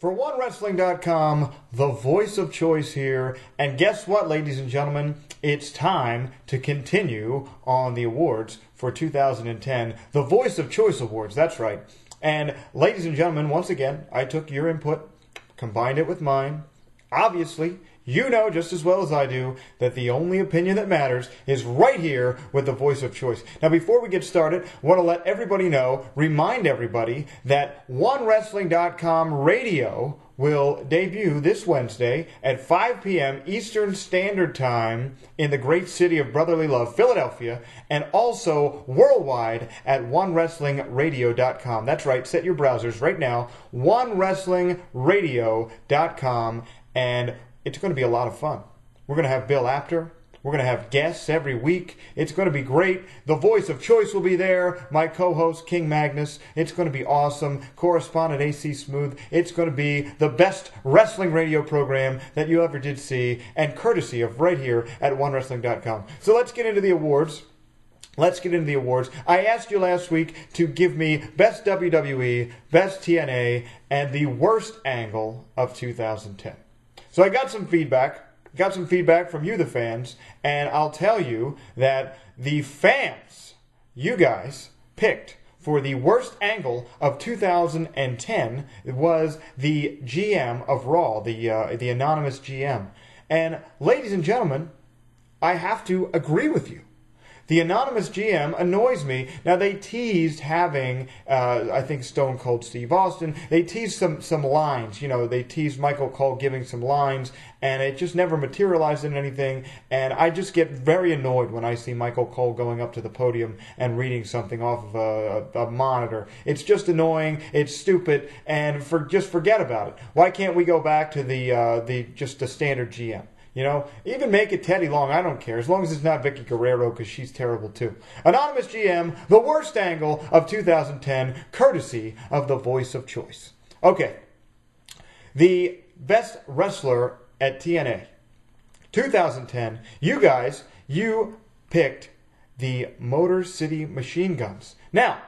For OneWrestling.com, the voice of choice here. And guess what, ladies and gentlemen? It's time to continue on the awards for 2010. The Voice of Choice Awards, that's right. And ladies and gentlemen, once again, I took your input, combined it with mine. Obviously, you know just as well as I do that the only opinion that matters is right here with the Voice of Choice. Now, before we get started, I want to let everybody know, remind everybody that OneWrestling.com radio will debut this Wednesday at 5 p.m. Eastern Standard Time in the great city of brotherly love, Philadelphia, and also worldwide at OneWrestlingRadio.com. That's right, set your browsers right now, OneWrestlingRadio.com, and it's going to be a lot of fun. We're going to have Bill Apter. We're going to have guests every week. It's going to be great. The Voice of Choice will be there. My co-host, King Magnus. It's going to be awesome. Correspondent AC Smooth. It's going to be the best wrestling radio program that you ever did see, and courtesy of right here at OneWrestling.com. So let's get into the awards. I asked you last week to give me best WWE, best TNA, and the worst angle of 2010. So I got some feedback from you, the fans, and I'll tell you that the fans, you guys, picked for the worst angle of 2010 was the GM of Raw, the anonymous GM. And ladies and gentlemen, I have to agree with you. The anonymous GM annoys me. Now, they teased having, I think, Stone Cold Steve Austin. They teased some lines. You know, they teased Michael Cole giving some lines, and it just never materialized in anything. And I just get very annoyed when I see Michael Cole going up to the podium and reading something off of a monitor. It's just annoying. It's stupid. And just forget about it. Why can't we go back to just the standard GM? You know, even make it Teddy Long, I don't care, as long as it's not Vicky Guerrero, because she's terrible too. Anonymous GM, the worst angle of 2010, courtesy of the Voice of Choice. Okay, the best wrestler at TNA, 2010, you picked the Motor City Machine Guns. Now,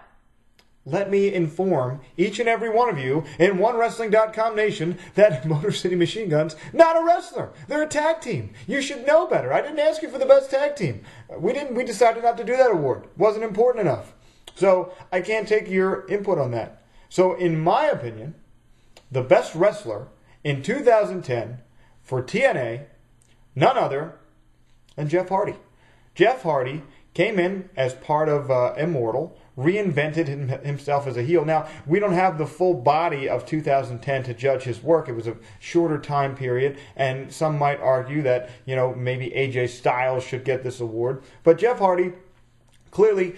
let me inform each and every one of you in OneWrestling.com Nation that Motor City Machine Guns, not a wrestler. They're a tag team. You should know better. I didn't ask you for the best tag team. We decided not to do that award. It wasn't important enough. So I can't take your input on that. So in my opinion, the best wrestler in 2010 for TNA, none other than Jeff Hardy. Jeff Hardy came in as part of Immortal, reinvented himself as a heel. Now, we don't have the full body of 2010 to judge his work. It was a shorter time period, and some might argue that, you know, maybe AJ Styles should get this award. But Jeff Hardy clearly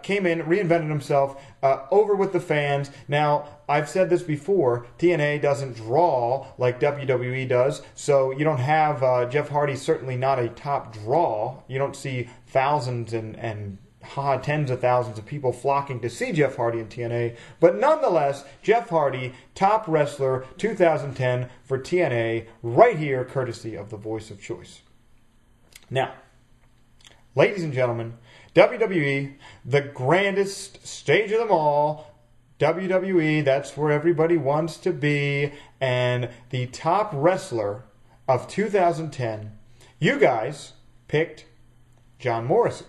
came in, reinvented himself, over with the fans. Now, I've said this before, TNA doesn't draw like WWE does, so you don't have, Jeff Hardy certainly not a top draw. You don't see thousands and tens of thousands of people flocking to see Jeff Hardy in TNA. But nonetheless, Jeff Hardy, top wrestler 2010 for TNA, right here, courtesy of the Voice of Choice. Now, ladies and gentlemen, WWE, the grandest stage of them all. WWE, that's where everybody wants to be. And the top wrestler of 2010, you guys picked John Morrison.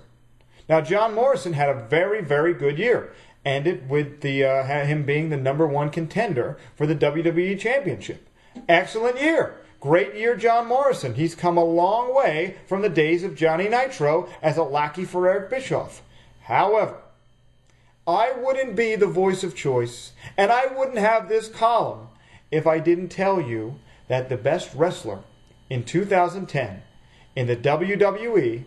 Now, John Morrison had a very, very good year. Ended with him being the #1 contender for the WWE Championship. Excellent year. Great year, John Morrison. He's come a long way from the days of Johnny Nitro as a lackey for Eric Bischoff. However, I wouldn't be the Voice of Choice, and I wouldn't have this column if I didn't tell you that the best wrestler in 2010 in the WWE,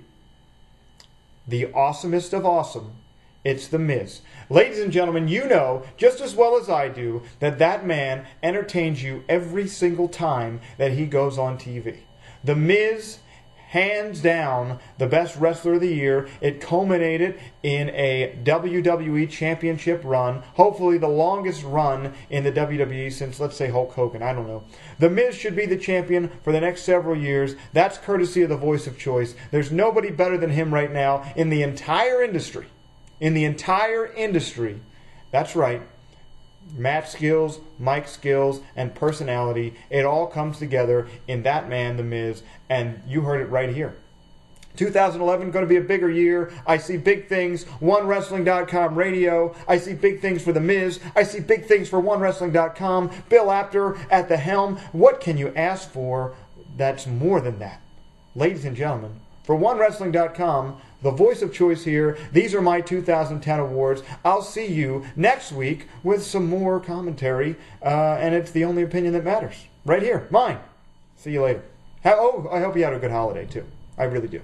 the awesomest of awesome, it's The Miz. Ladies and gentlemen, you know just as well as I do that that man entertains you every single time that he goes on TV. The Miz, hands down, the best wrestler of the year. It culminated in a WWE Championship run, hopefully the longest run in the WWE since, let's say, Hulk Hogan. I don't know. The Miz should be the champion for the next several years. That's courtesy of the Voice of Choice. There's nobody better than him right now in the entire industry. In the entire industry. That's right. match skills, mic skills, and personality. It all comes together in that man, The Miz, and you heard it right here. 2011 going to be a bigger year. I see big things. OneWrestling.com radio. I see big things for The Miz. I see big things for OneWrestling.com. Bill Apter at the helm. What can you ask for that's more than that? Ladies and gentlemen, for OneWrestling.com, the voice of choice here. These are my 2010 awards. I'll see you next week with some more commentary, and it's the only opinion that matters. Right here, mine. See you later. I hope you had a good holiday, too. I really do.